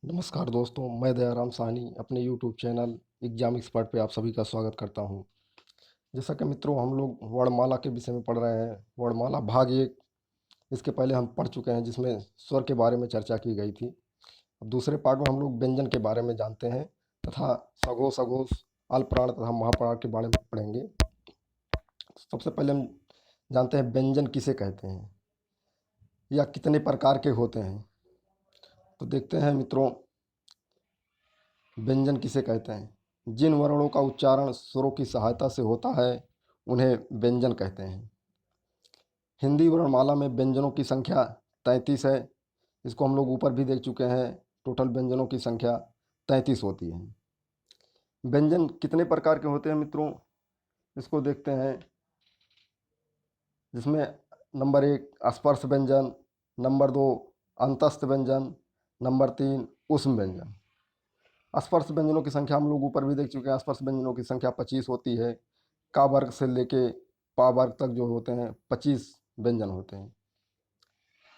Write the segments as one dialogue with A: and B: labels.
A: नमस्कार दोस्तों, मैं दयाराम साहनी अपने यूट्यूब चैनल एग्जाम एक्सपर्ट पे आप सभी का स्वागत करता हूं। जैसा कि मित्रों हम लोग वर्णमाला के विषय में पढ़ रहे हैं। वर्णमाला भाग एक इसके पहले हम पढ़ चुके हैं, जिसमें स्वर के बारे में चर्चा की गई थी। अब दूसरे पार्ट में हम लोग व्यंजन के बारे में जानते हैं तथा सघोष अघोष अल्पप्राण तथा महाप्राण के बारे में पढ़ेंगे। सबसे पहले हम जानते हैं व्यंजन किसे कहते हैं या कितने प्रकार के होते हैं। तो देखते हैं मित्रों, व्यंजन किसे कहते हैं। जिन वर्णों का उच्चारण स्वरों की सहायता से होता है उन्हें व्यंजन कहते हैं। हिंदी वर्णमाला में व्यंजनों की संख्या 33 है। इसको हम लोग ऊपर भी देख चुके हैं। टोटल व्यंजनों की संख्या 33 होती है। व्यंजन कितने प्रकार के होते हैं मित्रों, इसको देखते हैं। जिसमें नंबर 1 स्पर्श व्यंजन, नंबर 2 अंतस्थ व्यंजन, नंबर 3 ऊष्म व्यंजन। स्पर्श व्यंजनों की संख्या हम लोग ऊपर भी देख चुके हैं। स्पर्श व्यंजनों की संख्या 25 होती है। का वर्ग से लेके पा वर्ग तक जो होते हैं 25 व्यंजन होते हैं।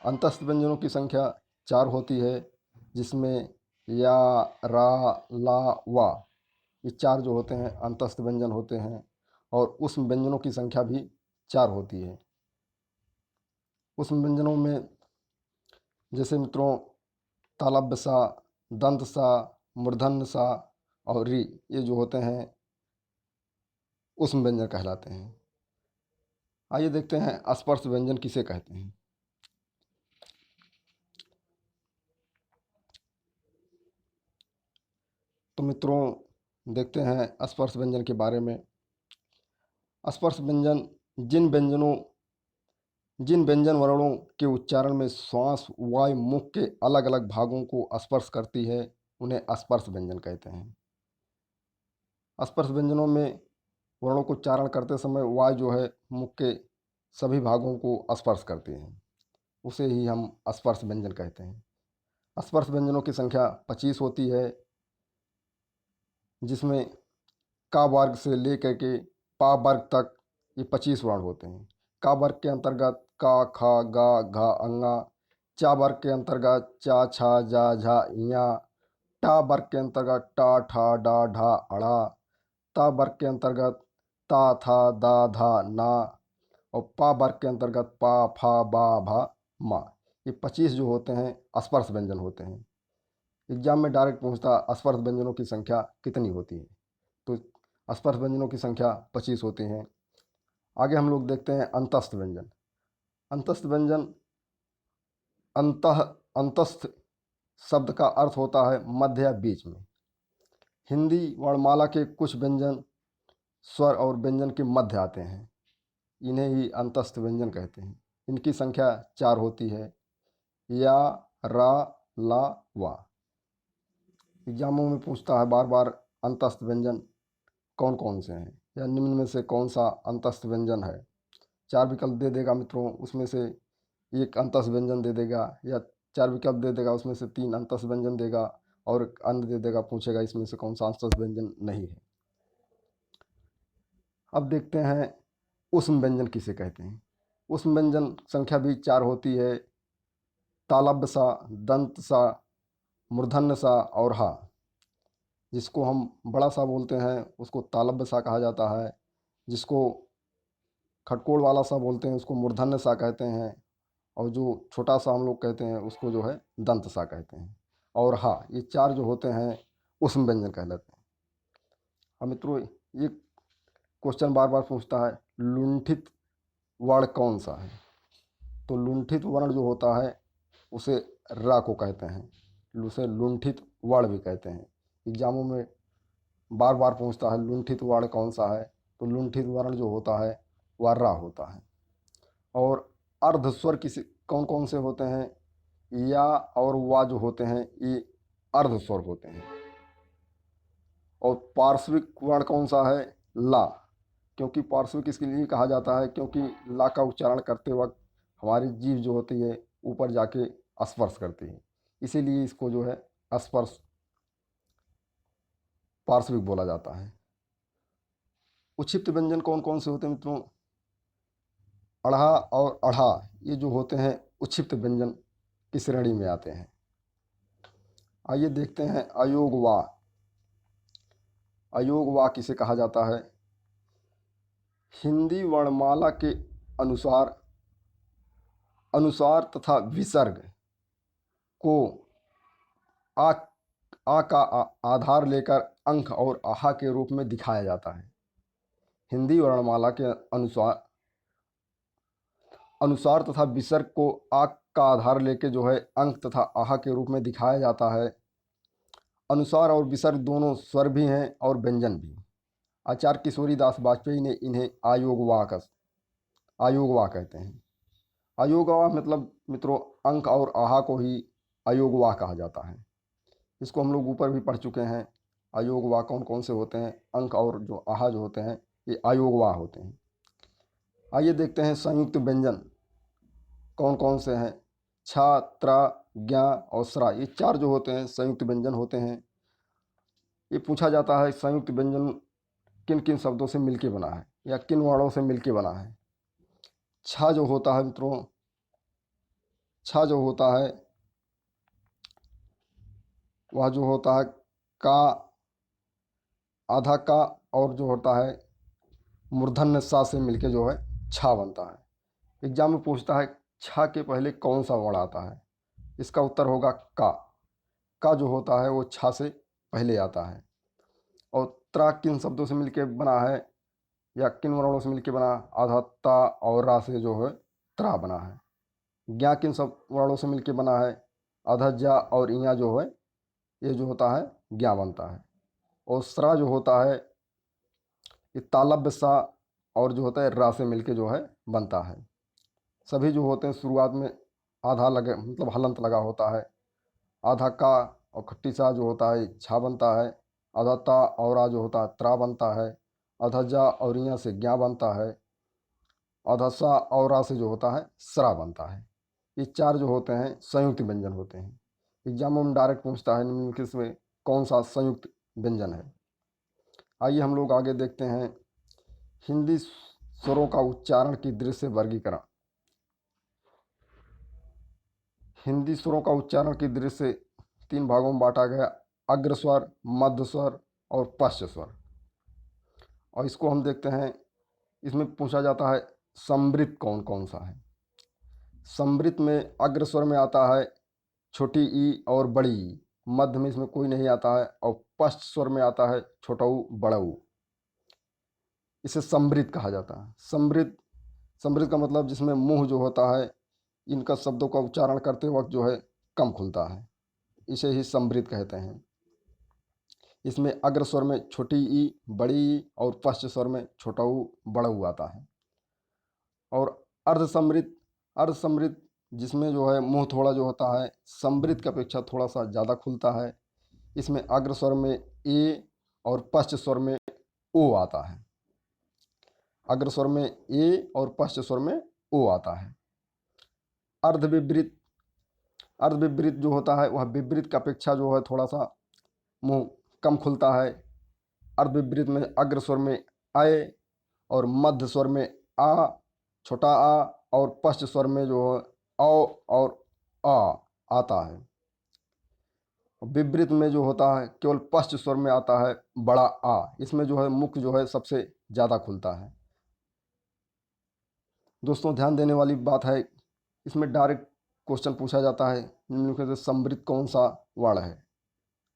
A: अंतस्थ व्यंजनों की संख्या 4 होती है, जिसमें या, रा, ला, वा, ये 4 जो होते हैं अंतस्थ व्यंजन होते हैं। और उस व्यंजनों की संख्या भी 4 होती है। उस व्यंजनों में जैसे मित्रों तालव्य सा, दंत सा, मूर्धन्य सा और री, ये जो होते हैं उस व्यंजन कहलाते हैं। आइए देखते हैं स्पर्श व्यंजन किसे कहते हैं। तो मित्रों देखते हैं स्पर्श व्यंजन के बारे में। स्पर्श व्यंजन जिन व्यंजन वर्णों के उच्चारण में श्वास वायु मुख के अलग अलग भागों को स्पर्श करती है उन्हें स्पर्श व्यंजन कहते हैं। स्पर्श व्यंजनों में वर्णों को उच्चारण करते समय वायु जो है मुख के सभी भागों को स्पर्श करती है, उसे ही हम स्पर्श व्यंजन कहते हैं। स्पर्श व्यंजनों की संख्या 25 होती है, जिसमें का वर्ग से लेकर के पा वर्ग तक ये 25 वर्ण होते हैं। का वर्ग के अंतर्गत का, खा, गा, घा, अंगा। चा वर्ग के अंतर्गत चा, छा, जा, झा, इया। टा वर्ग के अंतर्गत टा, ठा, डा, ढा, अड़ा। ता वर्ग के अंतर्गत ता, था, दा, धा, ना। और पा वर्ग के अंतर्गत पा, फा, बा, भा, मा। ये 25 जो होते हैं स्पर्श व्यंजन होते हैं। एग्जाम में डायरेक्ट पूछता स्पर्श व्यंजनों की संख्या कितनी होती है, तो स्पर्श व्यंजनों की संख्या 25 होती हैं। आगे हम लोग देखते हैं अंतस्थ व्यंजन। अंतस्थ व्यंजन अंतस्थ शब्द का अर्थ होता है मध्य या बीच में। हिंदी वर्णमाला के कुछ व्यंजन स्वर और व्यंजन के मध्य आते हैं, इन्हें ही अंतस्थ व्यंजन कहते हैं। इनकी संख्या 4 होती है। या, रा, ला, वा। एग्जामों में पूछता है बार बार अंतस्थ व्यंजन कौन कौन से हैं या निम्न में से कौन सा अंतस्थ व्यंजन है। 4 विकल्प दे देगा मित्रों, उसमें से एक अंतस्थ व्यंजन दे देगा, या 4 विकल्प दे देगा उसमें से 3 अंतस्थ व्यंजन देगा और एक अन्य दे देगा, पूछेगा इसमें से कौन सा अंतस्थ व्यंजन नहीं है। अब देखते हैं ऊष्म व्यंजन किसे कहते हैं। ऊष्म व्यंजन संख्या भी 4 होती है। तालव्य सा, दंत सा, मूर्धन्य सा और हा। जिसको हम बड़ा सा बोलते हैं उसको तालव्य सा कहा जाता है। जिसको खटकोड़ वाला सा बोलते हैं उसको मूर्धन्य सा कहते हैं। और जो छोटा सा हम लोग कहते हैं उसको जो है दंत सा कहते हैं। और हाँ, ये 4 जो होते हैं ऊष्म व्यंजन कहलाते हैं। अब मित्रों ये क्वेश्चन बार बार पूछता है लुंठित वर्ण कौन सा है। तो लुंठित वर्ण जो होता है उसे रा को कहते हैं, उसे लुंठित वर्ण भी कहते हैं। एग्जामों में बार बार पूछता है लुंठित वर्ण कौन सा है, तो लुंठित वर्ण जो होता है वह रा होता है। और अर्ध स्वर किसी कौन कौन से होते हैं, या और वा जो होते हैं ये अर्ध स्वर होते हैं। और पार्श्विक वर्ण कौन सा है, ला। क्योंकि पार्श्विक इसके लिए कहा जाता है क्योंकि ला का उच्चारण करते वक्त हमारी जीभ जो होती है ऊपर जाके स्पर्श करती है, इसीलिए इसको जो है स्पर्श पार्श्विक बोला जाता है। उच्छिष्ट व्यंजन कौन कौन से होते हैं मित्रों, अढ़ा और अढ़ा, ये जो होते हैं उच्छिष्ट व्यंजन की श्रेणी में आते हैं। आइए देखते हैं अयोग वा। अयोग वा किसे कहा जाता है? हिंदी वर्णमाला के अनुसार अनुसार तथा विसर्ग को आ आ का आधार लेकर अंक और आहा के रूप में दिखाया जाता है। हिंदी वर्णमाला के अनुसार अनुसार तथा विसर्ग को आ का आधार लेकर जो है अंक तथा आहा के रूप में दिखाया जाता है। अनुसार और विसर्ग दोनों स्वर भी हैं और व्यंजन भी। आचार्य किशोरीदास वाजपेयी ने इन्हें आयोगवा कहते हैं। अयोगवा मतलब मित्रों अंक और आहा को ही अयोगवा कहा जाता है। इसको हम लोग ऊपर भी पढ़ चुके हैं। अयोगवा कौन कौन से होते हैं? अंक और जो आहा जो होते हैं ये अयोगवा होते हैं। आइए देखते हैं संयुक्त व्यंजन कौन कौन से हैं। छा, त्रा, ज्ञा और स्रा, ये चार जो होते हैं संयुक्त व्यंजन होते हैं। ये पूछा जाता है संयुक्त व्यंजन किन किन शब्दों से मिलके बना है या किन वर्णों से मिलके बना है। छा जो होता है मित्रों, छा जो होता है वह जो होता है का, आधा का और जो होता है मूर्धन्य सा से मिलके जो है छा बनता है। एग्जाम में पूछता है छा के पहले कौन सा वर्ण आता है? इसका उत्तर होगा का। का जो होता है वो छा से पहले आता है। और त्रा किन शब्दों से मिलके बना है या किन वर्णों से मिलके बना? आधा ता और रा से जो है त्रा बना है। ज्ञा किन सब वर्णों से मिलके बना है? आधा जा और इया जो है ये जो होता है ज्ञा बनता है। और स्रा जो होता है ये तालब्य सा और जो होता है रा से मिलके जो है बनता है। सभी जो होते हैं शुरुआत में आधा लगे मतलब हलंत लगा होता है। आधा का और खट्टी सा जो होता है छा बनता है। आधा ता और आ जो होता है त्रा बनता है। आधा जा और इया से ज्ञा बनता है। आधा सा और आ से जो होता है स्रा बनता है। ये चार जो होते हैं संयुक्त व्यंजन होते हैं। एग्जाम में डायरेक्ट पूछता है निम्नलिखित में कौन सा संयुक्त व्यंजन है। आइए हम लोग आगे देखते हैं हिंदी स्वरों का उच्चारण की दृष्टि से वर्गीकरण। हिंदी स्वरों का उच्चारण की दृष्टि से तीन भागों में बांटा गया, अग्र स्वर, मध्य स्वर और पश्च स्वर। और इसको हम देखते हैं, इसमें पूछा जाता है समृत कौन कौन सा है। समृत में अग्र स्वर में आता है छोटी ई और बड़ी ई, मध्य में इसमें कोई नहीं आता है और पश्च स्वर में आता है छोटा ऊ बड़ा ऊ। इसे समृत कहा जाता है। समृत समृत का मतलब जिसमें मुंह जो होता है इनका शब्दों का उच्चारण करते वक्त जो है कम खुलता है, इसे ही समृत कहते हैं। इसमें अग्र स्वर में छोटी ई, बड़ी ई और पश्च स्वर में छोटा ऊ बड़ा ऊ आता है। और अर्धसमृत, अर्धसमृत जिसमें जो है मुंह थोड़ा जो होता है समृत की अपेक्षा थोड़ा सा ज़्यादा खुलता है। इसमें अग्र स्वर में ए और पश्च स्वर में ओ आता है। अग्र स्वर में ए और पश्च स्वर में ओ आता है। अर्धविपरीत, अर्धविपरीत जो होता है वह विपरीत की अपेक्षा जो है थोड़ा सा मुंह कम खुलता है। अर्धविपरीत में अग्र स्वर में अय और मध्य स्वर में आ, छोटा आ और पश्च स्वर में जो है औ और आ आता है। विपरीत में जो होता है केवल पश्च स्वर में आता है बड़ा आ, इसमें जो है मुख जो है सबसे ज़्यादा खुलता है। दोस्तों ध्यान देने वाली बात है, इसमें डायरेक्ट क्वेश्चन पूछा जाता है निम्नलिखित में समृत कौन सा वर्ण है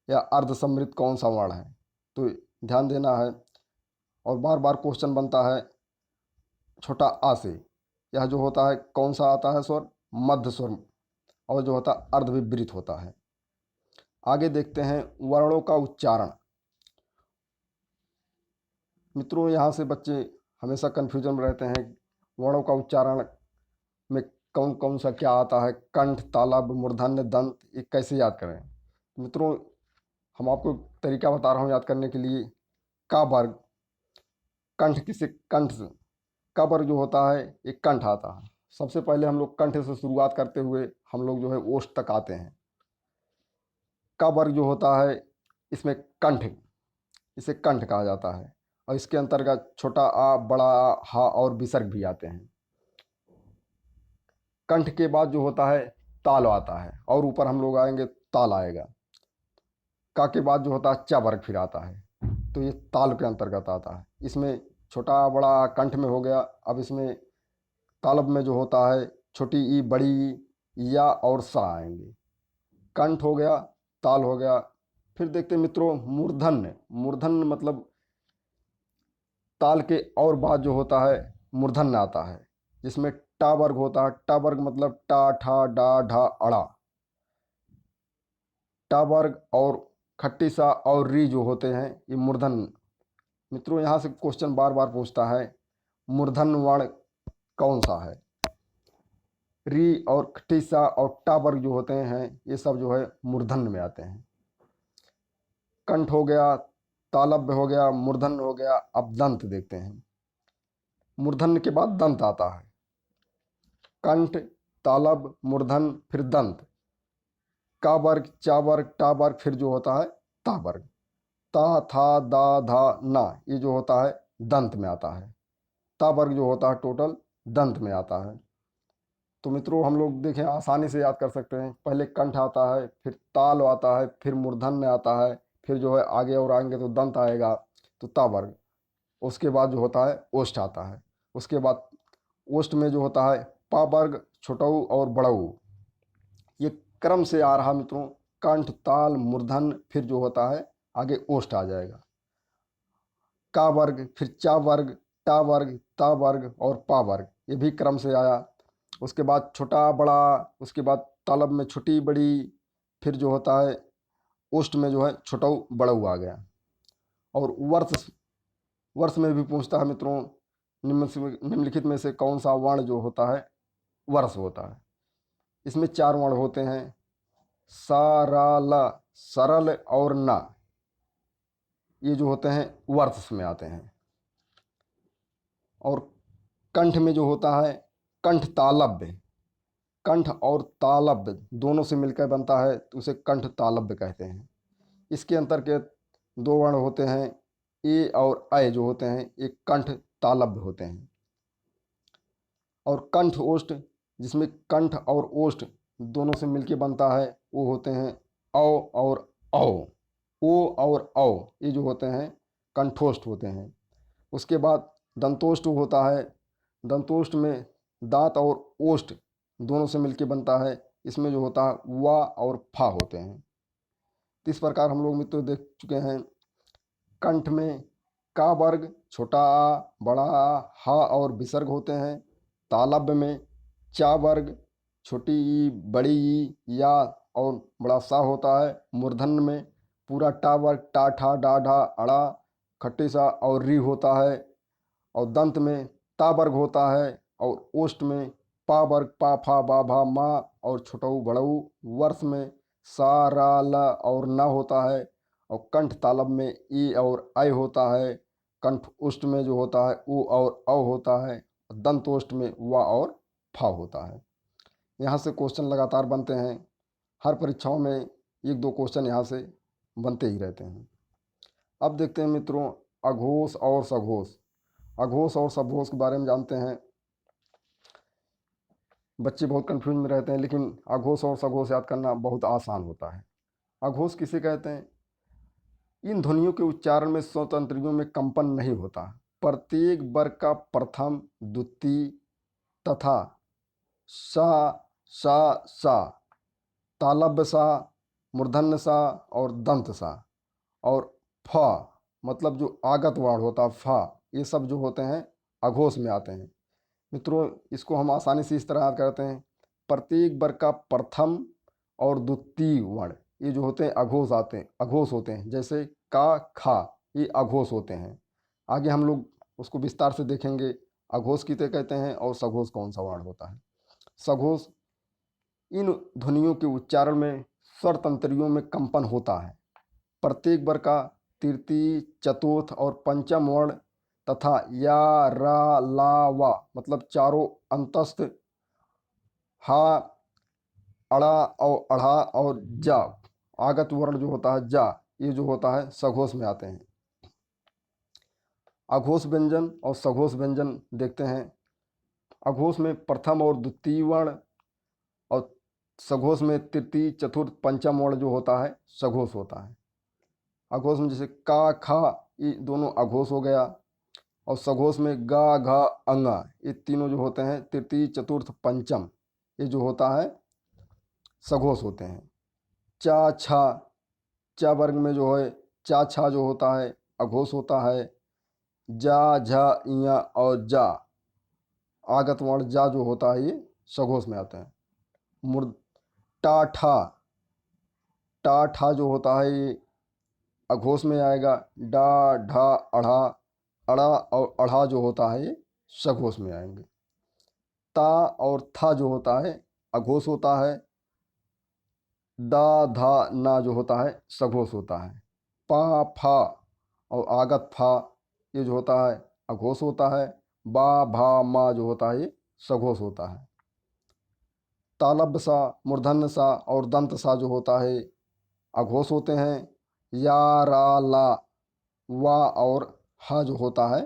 A: या अर्धसमृत कौन सा वर्ण है, तो ध्यान देना है। और बार बार क्वेश्चन बनता है छोटा आ से, यह जो होता है कौन सा आता है स्वर? मध्य स्वर, और जो होता है अर्धविपरीत होता है। आगे देखते हैं वर्णों का उच्चारण। मित्रों यहाँ से बच्चे हमेशा कन्फ्यूजन में रहते हैं वर्णों का उच्चारण में कौन कौन सा क्या आता है, कंठ, तालव्य, मूर्धन्य, दंत, ये कैसे याद करें। मित्रों हम आपको तरीका बता रहा हूँ याद करने के लिए। का वर्ग, कंठ किसे कंठ से, का वर्ग जो होता है एक कंठ आता है। सबसे पहले हम लोग कंठ से शुरुआत करते हुए हम लोग जो है ओष्ठ तक आते हैं। का वर्ग जो होता है इसमें कंठ, इसे कंठ कहा जाता है और इसके अंतर्गत छोटा आ, बड़ा आ, हा और विसर्ग भी आते हैं। कंठ के बाद जो होता है ताल आता है और ऊपर हम लोग आएंगे ताल आएगा। का के बाद जो होता है चा वर्ग फिर आता है, तो ये ताल के अंतर्गत आता है। इसमें छोटा बड़ा कंठ में हो गया। अब इसमें तालब में जो होता है छोटी ई, बड़ी ई, या और सा आएंगे। कंठ हो गया, ताल हो गया। फिर देखते हैं मित्रों मूर्धन्य। मूर्धन्य मतलब ताल के और बाद जो होता है मूर्धन्य आता है, जिसमें टा वर्ग होता है। टा वर्ग मतलब टा, ठा, डा, ढा, अड़ा। टा वर्ग और खट्टी सा और री जो होते हैं ये मूर्धन्य। मित्रों यहाँ से क्वेश्चन बार बार पूछता है मूर्धन्य वर्ण कौन सा है। री और खट्टी सा और टा वर्ग जो होते हैं ये सब जो है मूर्धन्य में आते हैं। कंठ हो गया, तालव्य हो गया, मूर्धन्य हो गया। अब दंत देखते हैं। मूर्धन्य के बाद दंत आता है। कंठ, तालब, मूर्धन्य, फिर दंत। का वर्ग, चा वर्ग, टा वर्ग, फिर जो होता है ता वर्ग। ता, था, दा, धा, ना, ये जो होता है दंत में आता है। ता वर्ग जो होता है टोटल दंत में आता है। तो मित्रों हम लोग देखें आसानी से याद कर सकते हैं। पहले कंठ आता है, फिर ताल आता है, फिर मूर्धन्य आता है, फिर जो है आगे और आएंगे तो दंत आएगा, तो ता वर्ग। उसके बाद जो होता है ओष्ठ आता है। उसके बाद ओष्ठ में जो होता है पा वर्ग, छोटऊ और बड़ऊ। ये क्रम से आ रहा मित्रों। कंठ, ताल, मूर्धन्य, फिर जो होता है आगे ओष्ठ आ जाएगा। का वर्ग, फिर चा वर्ग, टा वर्ग, ता वर्ग और पा वर्ग, ये भी क्रम से आया। उसके बाद छोटा बड़ा, उसके बाद तालब में छोटी बड़ी, फिर जो होता है ओष्ठ में जो है छोटऊ बड़ऊ आ गया। और वर्ष, वर्ष में भी पूछता है मित्रों निम्नलिखित में से कौन सा वर्ण जो होता है वर्ष होता है। इसमें चार वर्ण होते हैं सा, रा, ला, सरल और ना। ये जो होते हैं वर्ष में आते हैं। और कंठ में जो होता है कंठ तालव्य। कंठ और तालव्य दोनों से मिलकर बनता है तो उसे कंठ तालव्य कहते हैं। इसके अंतर्गत दो वर्ण होते हैं ए और ऐ जो होते हैं ये कंठ तालव्य होते हैं। और कंठ ओष्ठ, जिसमें कंठ और ओष्ठ दोनों से मिलके बनता है वो होते हैं औ और औ। ओ और औ ये जो होते हैं कंठोष्ठ होते हैं। उसके बाद दंतोष्ठ होता है। दंतोष्ठ में दांत और ओष्ठ दोनों से मिलके बनता है। इसमें जो होता है वा और फा होते हैं। तो इस प्रकार हम लोग मित्रों देख चुके हैं। कंठ में का वर्ग, छोटा आ, बड़ा आ, हा और विसर्ग होते हैं। तालव्य में चा वर्ग, छोटी ई, बड़ी ई, या और बड़ा सा होता है। मूर्धन्य में पूरा टा वर्ग, टा, ठा, डा, ढा, अड़ा, खट्टी सा और री होता है। और दंत में ता वर्ग होता है। और ओष्ठ में पा वर्ग, पा, फा, बा, भा, मा और छोटऊ बड़ऊ। वर्ष में सा, रा, ला और ना होता है। और कंठ तालब में ई और ऐ होता है। कंठ उष्ट में जो होता है उ और औ होता है। दंतोष्ठ में वा और फा होता है। यहाँ से क्वेश्चन लगातार बनते हैं। हर परीक्षाओं में एक दो क्वेश्चन यहाँ से बनते ही रहते हैं। अब देखते हैं मित्रों अघोष और सघोष। अघोष और सघोष के बारे में जानते हैं। बच्चे बहुत कंफ्यूज में रहते हैं, लेकिन अघोष और सघोष याद करना बहुत आसान होता है। अघोष किसे कहते हैं? इन ध्वनियों के उच्चारण में स्वतंत्रियों में कंपन नहीं होता। प्रत्येक वर्ग का प्रथम, द्वितीय तथा सा, सा, तालव्य सा, मूर्धन्य सा और दंत सा और फ मतलब जो आगत वर्ण होता है फ, ये सब जो होते हैं अघोष में आते हैं। मित्रों इसको हम आसानी से इस तरह याद करते हैं। प्रत्येक वर्ग का प्रथम और द्वितीय वर्ण ये जो होते हैं अघोष आते हैं, अघोष होते हैं। जैसे का, खा, ये अघोष होते हैं। आगे हम लोग उसको विस्तार से देखेंगे अघोष किसे कहते हैं और सघोष कौन सा वर्ण होता है। सघोष इन ध्वनियों के उच्चारण में स्वर तंत्रियों में कंपन होता है। प्रत्येक वर्ग का तृतीय, चतुर्थ और पंचम वर्ण तथा या, रा, ला, वा मतलब चारों अंतस्थ, हा, अड़ा और अढ़ा और जा आगत वर्ण जो होता है जा, ये जो होता है सघोष में आते हैं। अघोष व्यंजन और सघोष व्यंजन देखते हैं। अघोष में प्रथम और द्वितीय वर्ण और सघोष में तृतीय, चतुर्थ, पंचम वर्ण जो होता है सघोष होता है। अघोष में जैसे का खा, ये दोनों अघोष हो गया। और सघोष में गा घा अंगा, ये तीनों जो होते हैं तृतीय चतुर्थ पंचम, ये जो होता है सघोष होते हैं। चा छा, चा वर्ग में जो है चा छा जो होता है अघोष होता है। जा झा इया और जा, आगत वर्ण जा जो होता है ये सघोष में आता है। मूर्ध टा ठा, टा ठा जो होता है ये अघोष में आएगा। डा ढा अढ़ा, अड़ा और अढ़ा जो होता है ये सघोष में आएंगे। ता और था जो होता है अघोष होता है। दा धा ना जो होता है सघोष होता है। पा फा और आगत फा, ये जो होता है अघोष होता है। बा भा मा जो होता है ये सघोष होता है। तालब सा, मूर्धन्य सा और दंत सा जो होता है अघोष होते हैं। या रा ला, वा और हा जो होता है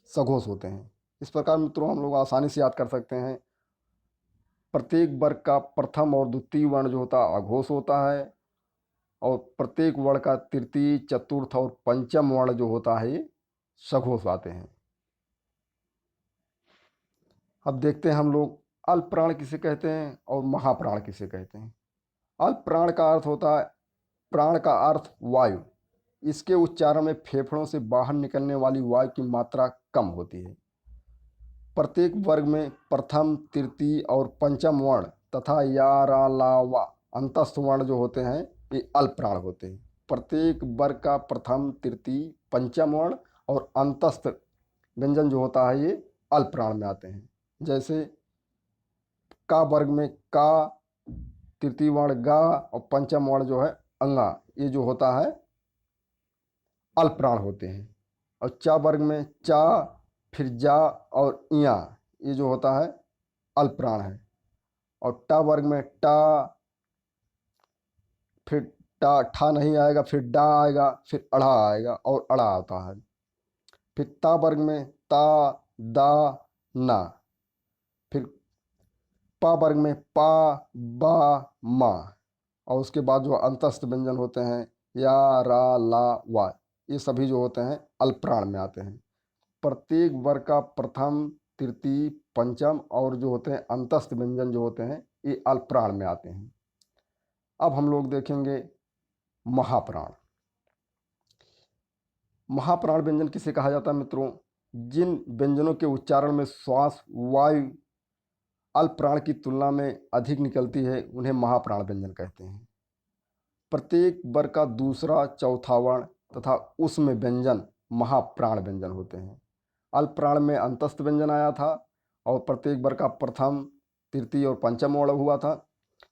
A: सघोष होते हैं। इस प्रकार मित्रों हम लोग आसानी से याद कर सकते हैं। प्रत्येक वर्ग का प्रथम और द्वितीय वर्ण जो होता है अघोष होता है, और प्रत्येक वर्ण का तृतीय चतुर्थ और पंचम वर्ण जो होता है ये सघोष आते हैं। अब देखते हैं हम लोग अल्प प्राण किसे कहते हैं और महाप्राण किसे कहते हैं। अल्प प्राण का अर्थ होता है, प्राण का अर्थ वायु। इसके उच्चारण में फेफड़ों से बाहर निकलने वाली वायु की मात्रा कम होती है। प्रत्येक वर्ग में प्रथम तृतीय और पंचम वर्ण तथा या रा ला वा अंतस्थ वर्ण जो होते हैं ये अल्प प्राण होते हैं। प्रत्येक वर्ग का प्रथम तृतीय पंचम वर्ण और अंतस्थ व्यंजन जो होता है ये अल्प प्राण में आते हैं। जैसे का वर्ग में का, तृतीय वर्ण गा और पंचम वर्ण जो है अंगा, ये जो होता है अल्प प्राण होते हैं। और चा वर्ग में चा, फिर जा और इया, ये जो होता है अल्प प्राण है। और टा वर्ग में टा, फिर टा ठा नहीं आएगा, फिर डा आएगा, फिर अड़ा आएगा और अड़ा आता है। फिर ता वर्ग में ता, दा, ना। फिर पा वर्ग में पा, बा, मा। और उसके बाद जो अंतस्थ व्यंजन होते हैं या रा ला वा, ये सभी जो होते हैं अल्प प्राण में आते हैं। प्रत्येक वर्ग का प्रथम तृतीय पंचम और जो होते हैं अंतस्थ व्यंजन जो होते हैं ये अल्प प्राण में आते हैं। अब हम लोग देखेंगे महाप्राण। महाप्राण व्यंजन किसे कहा जाता है मित्रों? जिन व्यंजनों के उच्चारण में श्वास वायु अल्प प्राण की तुलना में अधिक निकलती है उन्हें महाप्राण व्यंजन कहते हैं। प्रत्येक वर्ग का दूसरा चौथा वर्ण तथा उसमें व्यंजन महाप्राण व्यंजन होते हैं। अल्प प्राण में अंतस्थ व्यंजन आया था और प्रत्येक वर्ग का प्रथम तृतीय और पंचम वर्ण हुआ था,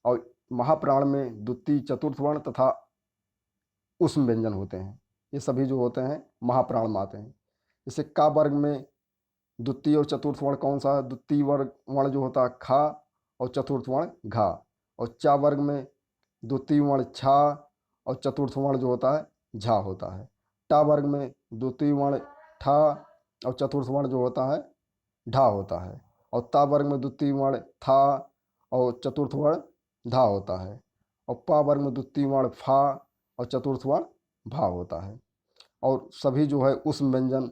A: और महाप्राण में द्वितीय चतुर्थ वर्ण तथा उसमें व्यंजन होते हैं। ये सभी जो होते हैं महाप्राण में आते हैं। जैसे का वर्ग में द्वितीय और चतुर्थ वर्ण कौन सा है? द्वितीय वर्ग वर्ण जो होता है खा और चतुर्थ वर्ण घा। और चा वर्ग में द्वितीय वर्ण छा और चतुर्थ वर्ण जो होता है झा होता है। टा वर्ग में द्वितीय वर्ण ठा और चतुर्थ वर्ण जो होता है ढा होता है। और ता वर्ग में द्वितीय वर्ण था और चतुर्थ वर्ण धा होता है। और पा वर्ग में द्वितीय वर्ण फा और चतुर्थ वर्ण भा होता है। और सभी जो है उस व्यंजन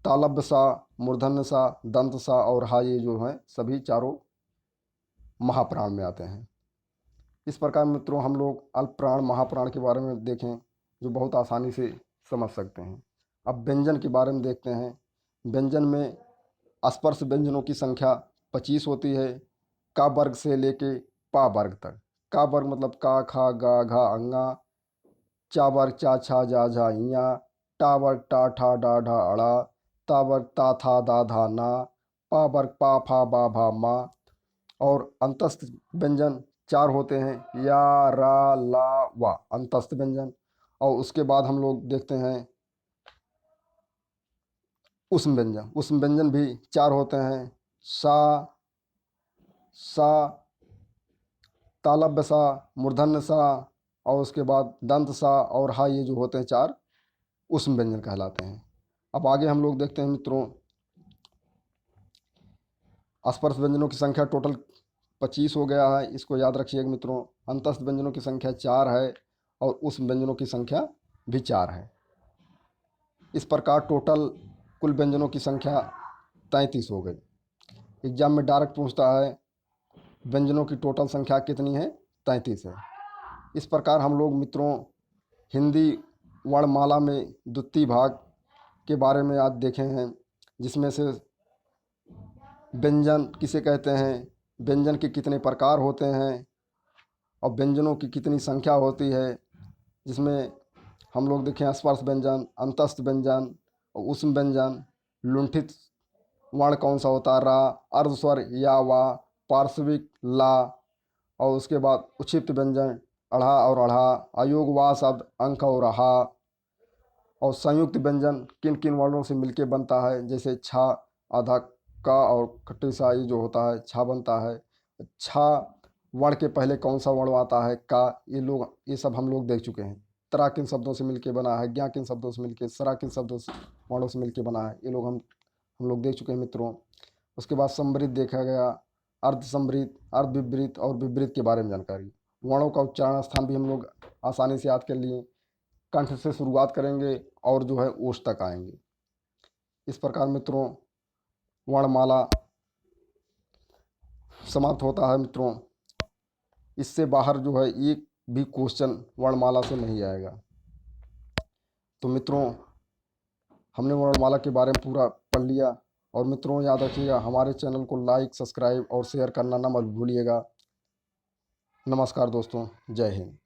A: तालब्य सा, मूर्धन्य सा, दंत सा और हा, ये जो हैं सभी चारों महाप्राण में आते हैं। इस प्रकार मित्रों हम लोग अल्प प्राण महाप्राण के बारे में देखें जो बहुत आसानी से समझ सकते हैं। अब व्यंजन के बारे में देखते हैं। व्यंजन में स्पर्श व्यंजनों की संख्या 25 होती है, का वर्ग से लेके पा वर्ग तक। का वर्ग मतलब का खा गा घा अंगा। चा वर्ग चा छा जा झा इया। टा वर्ग टा ठा डा ढा अड़ा। ता वर्ग ता था दा धा ना। पा वर्ग पा फा बा भा मा। और अंतस्थ व्यंजन 4 होते हैं, या रा ला वा अंतस्थ व्यंजन। और उसके बाद हम लोग देखते हैं उष्म व्यंजन। उष्म व्यंजन भी 4 होते हैं, सा, सा, तालब्य सा, मूर्धन्य सा और उसके बाद दंत सा और हा, ये जो होते हैं 4 उष्म व्यंजन कहलाते हैं। अब आगे हम लोग देखते हैं मित्रों स्पर्श व्यंजनों की संख्या टोटल 25 हो गया है, इसको याद रखिएगा मित्रों। अंतस्थ व्यंजनों की संख्या 4 है और उस व्यंजनों की संख्या भी 4 है। इस प्रकार टोटल कुल व्यंजनों की संख्या 33 हो गई। एग्जाम में डायरेक्ट पूछता है व्यंजनों की टोटल संख्या कितनी है, 33 है। इस प्रकार हम लोग मित्रों हिंदी वर्णमाला में द्वितीय भाग के बारे में आज देखे हैं, जिसमें से व्यंजन किसे कहते हैं, व्यंजन के कितने प्रकार होते हैं और व्यंजनों की कितनी संख्या होती है, जिसमें हम लोग देखें स्पर्श व्यंजन, अंतस्थ व्यंजन और उष्म व्यंजन, लुंठित वर्ण कौन सा होता है, रा, अर्धस्वर या वा, पार्श्विक ला, और उसके बाद उक्षिप्त व्यंजन अढ़ा और अढ़ा, अयोग वा शब्द अंक और रहा, और संयुक्त व्यंजन किन किन वर्णों से मिलके बनता है, जैसे छा, आधा का और खट्टी सा ये जो होता है छा बनता है। छा वर्ण के पहले कौन सा वर्ण आता है, का, ये सब हम लोग देख चुके हैं। तरा किन शब्दों से मिलके बना है, ज्ञा किन शब्दों से मिलके, सरा किन शब्दों से वर्णों से मिलके बना है, ये लोग हम लोग देख चुके हैं मित्रों। उसके बाद समृद्ध देखा गया, अर्ध समृद्ध, अर्ध विपरीत और विपरीत के बारे में जानकारी। वर्णों का उच्चारण स्थान भी हम लोग आसानी से याद कर लिए। कंठ से शुरुआत करेंगे और जो है ओष्ठ तक आएंगे। इस प्रकार मित्रों वर्णमाला समाप्त होता है मित्रों। इससे बाहर जो है एक भी क्वेश्चन वर्णमाला से नहीं आएगा। तो मित्रों हमने वर्णमाला के बारे में पूरा पढ़ लिया। और मित्रों याद रखिएगा हमारे चैनल को लाइक, सब्सक्राइब और शेयर करना ना मत भूलिएगा। नमस्कार दोस्तों, जय हिंद।